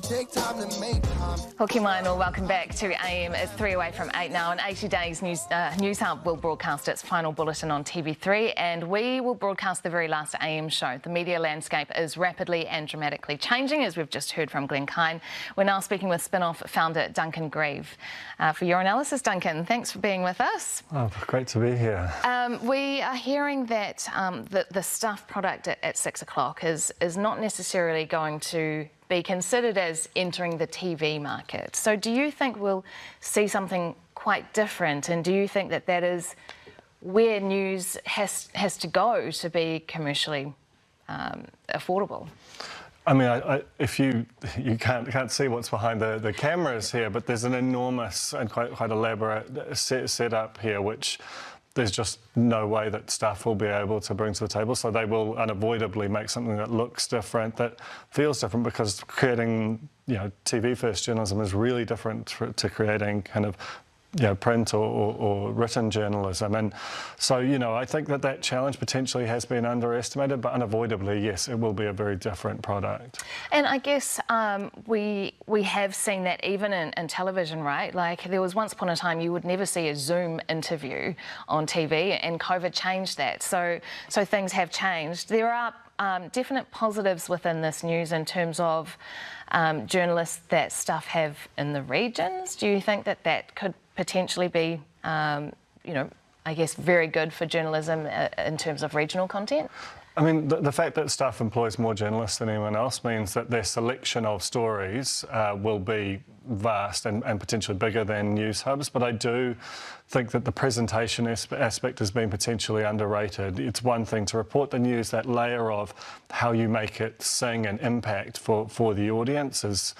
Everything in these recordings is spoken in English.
take time to make time. Hoki mai anō, welcome back to AM. It's 3 away from 8 now. In 80 days, Newshub will broadcast its final bulletin on TV3, and we will broadcast the very last AM show. The media landscape is rapidly and dramatically changing, as we've just heard from Glenn Kine. We're now speaking with Spin-Off founder Duncan Grieve. For your analysis, Duncan, thanks for being with us. Oh, great to be here. We are hearing that the stuff product at 6 o'clock is not necessarily going to be considered as entering the TV market. So do you think we'll see something quite different, and do you think that that is where news has to go to be commercially affordable? I mean, if you can't see what's behind the cameras here, but there's an enormous and quite elaborate setup here, which there's just no way that staff will be able to bring to the table. So they will unavoidably make something that looks different, that feels different, because creating, TV-first journalism is really different to creating kind of, print or written journalism. And so, I think that challenge potentially has been underestimated, but unavoidably, yes, it will be a very different product. And I guess we have seen that even in television, right? Like, there was once upon a time you would never see a Zoom interview on TV, and COVID changed that. So things have changed. There are definite positives within this news in terms of journalists that staff have in the regions. Do you think that could potentially be, I guess, very good for journalism in terms of regional content? I mean, the fact that staff employs more journalists than anyone else means that their selection of stories will be vast and potentially bigger than Newshub's, but I do think that the presentation aspect has been potentially underrated. It's one thing to report the news, that layer of how you make it sing and impact for the audience is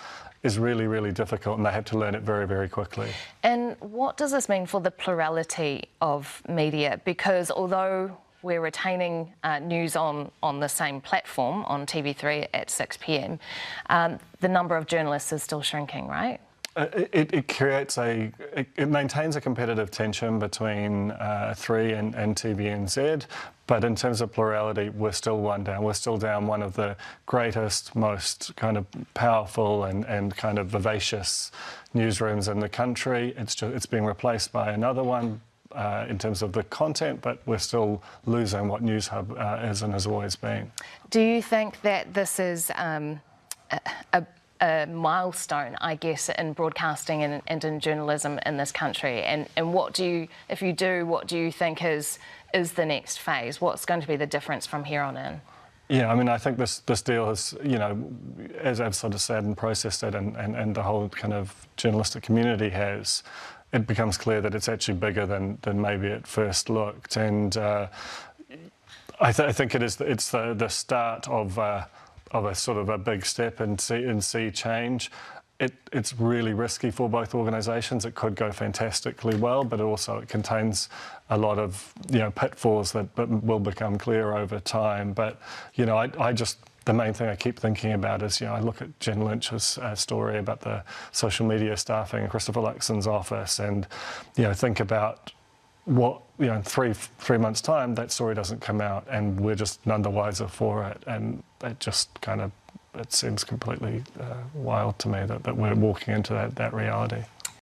really, really difficult, and they have to learn it very, very quickly. And what does this mean for the plurality of media? Because although we're retaining news on the same platform on TV3 at 6 p.m, the number of journalists is still shrinking, right? It creates it maintains a competitive tension between 3 and TVNZ, but in terms of plurality, we're still one down. We're still down one of the greatest, most kind of powerful and kind of vivacious newsrooms in the country. It's being replaced by another one in terms of the content, but we're still losing what Newshub is and has always been. Do you think that this is a milestone, I guess, in broadcasting and in journalism in this country? And what do you think is the next phase? What's going to be the difference from here on in? Yeah, I mean, I think this deal has, as I've sort of said and processed it, and the whole kind of journalistic community has, it becomes clear that it's actually bigger than maybe it first looked. And I think it's the start of a sort of a big step and see change. It's really risky for both organisations. It could go fantastically well, but also it contains a lot of pitfalls that will become clear over time. But the main thing I keep thinking about is, I look at Jen Lynch's story about the social media staffing in Christopher Luxon's office, and think about what in three months' time that story doesn't come out, and we're just none the wiser for it, and it just kind of, it seems completely wild to me that we're walking into that reality.